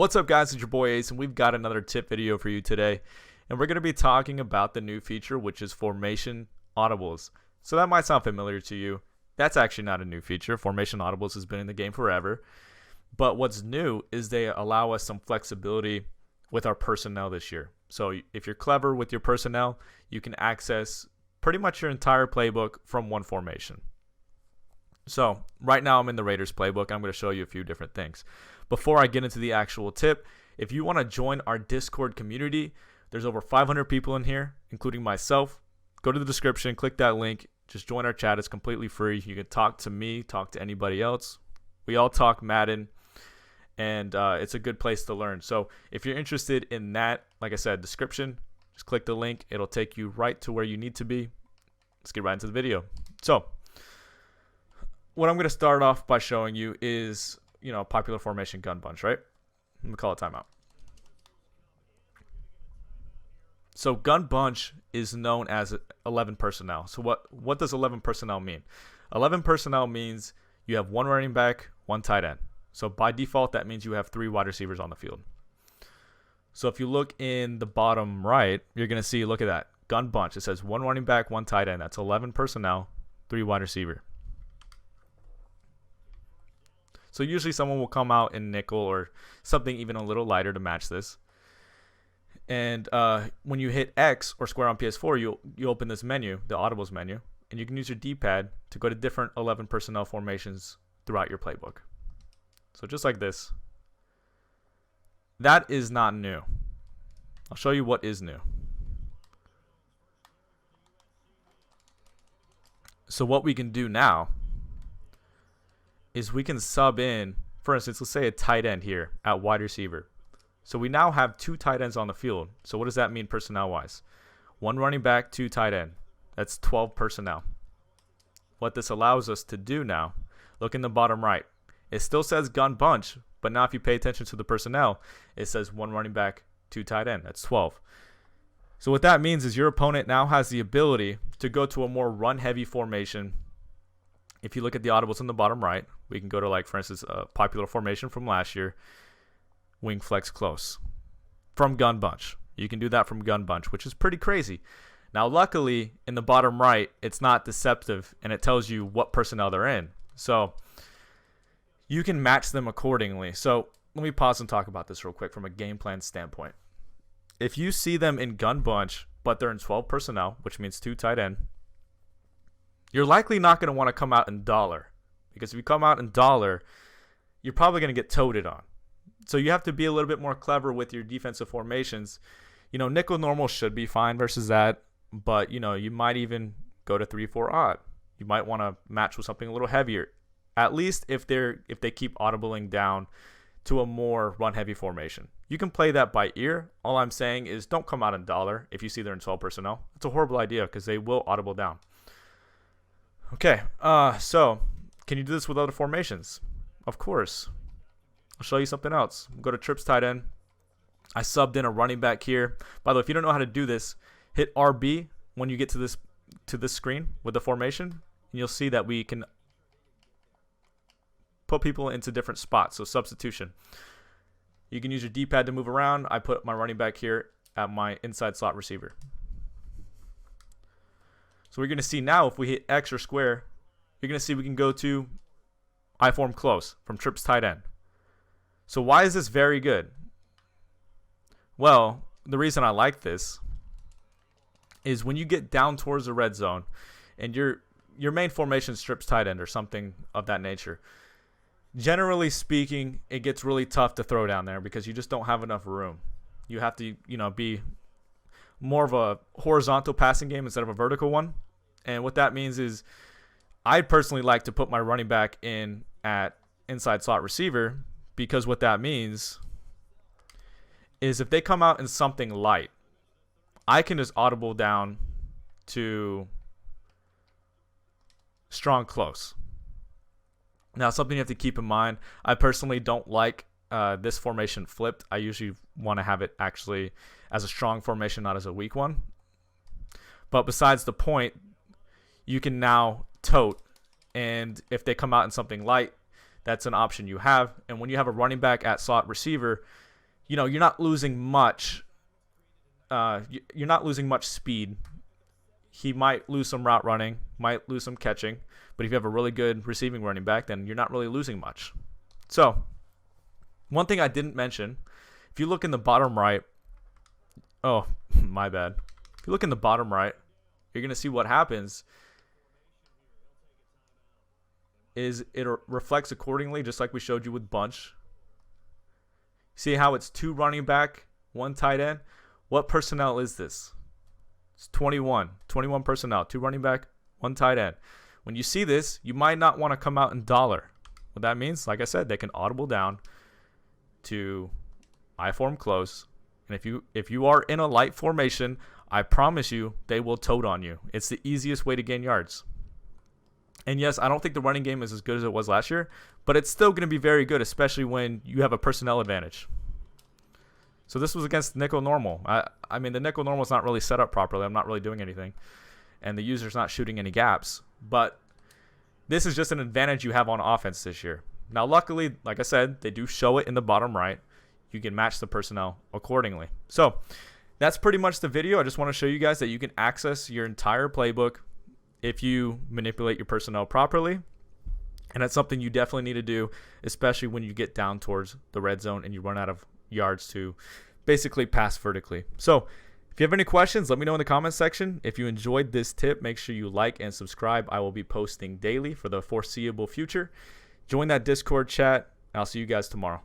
What's up, guys? It's your boy Ace, and we've got another tip video for you today. And we're going to be talking about the new feature, which is Formation Audibles. So that might sound familiar to you. That's actually not a new feature. Formation Audibles has been in the game forever. But what's new is they allow us some flexibility with our personnel this year. So if you're clever with your personnel, you can access pretty much your entire playbook from one formation. So right now I'm in the Raiders playbook. I'm going to show you a few different things. Before I get into the actual tip, if you want to join our Discord community, there's over 500 people in here, including myself. Go to the description, click that link, just join our chat. It's completely free. You can talk to me, talk to anybody else. We all talk Madden, and it's a good place to learn. So if you're interested in that, like I said, description, just click the link. It'll take you right to where you need to be. Let's get right into the video. So what I'm going to start off by showing you is, popular formation gun bunch, right? Let me call a timeout. So gun bunch is known as 11 personnel. So what does 11 personnel mean? 11 personnel means you have one running back, one tight end. So by default, that means you have 3 wide receivers on the field. So if you look in the bottom right, you're going to see, look at that, gun bunch. It says one running back, one tight end. That's 11 personnel, 3 wide receiver. So usually someone will come out in nickel or something even a little lighter to match this. And when you hit X or square on PS4, you open this menu, the Audibles menu, and you can use your D-pad to go to different 11 personnel formations throughout your playbook. So just like this. That is not new. I'll show you what is new. So what we can do now is we can sub in, for instance, let's say a tight end here at wide receiver. So we now have 2 tight ends on the field. So what does that mean personnel-wise? 1 running back, 2 tight end. That's 12 personnel. What this allows us to do now, look in the bottom right. It still says gun bunch, but now if you pay attention to the personnel, it says 1 running back, 2 tight end. That's 12. So what that means is your opponent now has the ability to go to a more run-heavy formation. If you look at the audibles in the bottom right, we can go to, like, for instance, a popular formation from last year, wing flex close from gun bunch. You can do that from gun bunch, which is pretty crazy. Now, luckily, in the bottom right, it's not deceptive, and it tells you what personnel they're in. So you can match them accordingly. So let me pause and talk about this real quick from a game plan standpoint. If you see them in gun bunch, but they're in 12 personnel, which means 2 tight end, you're likely not going to want to come out in dollar, because if you come out in dollar, you're probably going to get toted on. So you have to be a little bit more clever with your defensive formations. Nickel normal should be fine versus that, but you might even go to 3-4 odd. You might want to match with something a little heavier, at least if they keep audibling down to a more run heavy formation. You can play that by ear. All I'm saying is don't come out in dollar if you see they're in 12 personnel. It's a horrible idea because they will audible down. Okay, so can you do this with other formations? Of course. I'll show you something else. We'll go to trips tight end. I subbed in a running back here. By the way, if you don't know how to do this, hit RB when you get to this screen with the formation, and you'll see that we can put people into different spots. So substitution. You can use your D-pad to move around. I put my running back here at my inside slot receiver. So we're going to see now if we hit X or square, you're going to see we can go to I form close from trips tight end. So why is this very good? Well, the reason I like this is when you get down towards the red zone and your main formation is trips tight end or something of that nature, generally speaking, it gets really tough to throw down there because you just don't have enough room. You have to, be more of a horizontal passing game instead of a vertical one. And what that means is I personally like to put my running back in at inside slot receiver, because what that means is if they come out in something light, I can just audible down to strong close. Now, something you have to keep in mind, I personally don't like this formation flipped. I usually want to have it actually as a strong formation, not as a weak one. But besides the point, you can now tote, and if they come out in something light, that's an option you have. And when you have a running back at slot receiver, you're not losing much. You're not losing much speed. He might lose some route running, might lose some catching, but if you have a really good receiving running back, then you're not really losing much. So, one thing I didn't mention, if you look in the bottom right, oh, my bad. If you look in the bottom right, you're going to see what happens is it reflects accordingly, just like we showed you with bunch. See how it's 2 running back, 1 tight end? What personnel is this? It's 21 personnel, 2 running back, 1 tight end. When you see this, you might not want to come out in dollar. What that means, like I said, they can audible down to I form close. And if you are in a light formation, I promise you they will tote on you. It's the easiest way to gain yards. And yes, I don't think the running game is as good as it was last year, but it's still going to be very good, especially when you have a personnel advantage. So this was against nickel normal. I mean, the nickel normal is not really set up properly. I'm not really doing anything. And the user's not shooting any gaps. But this is just an advantage you have on offense this year. Now, luckily, like I said, they do show it in the bottom right. You can match the personnel accordingly. So that's pretty much the video. I just want to show you guys that you can access your entire playbook if you manipulate your personnel properly. And that's something you definitely need to do, especially when you get down towards the red zone and you run out of yards to basically pass vertically. So if you have any questions, let me know in the comments section. If you enjoyed this tip, make sure you like and subscribe. I will be posting daily for the foreseeable future. Join that Discord chat. I'll see you guys tomorrow.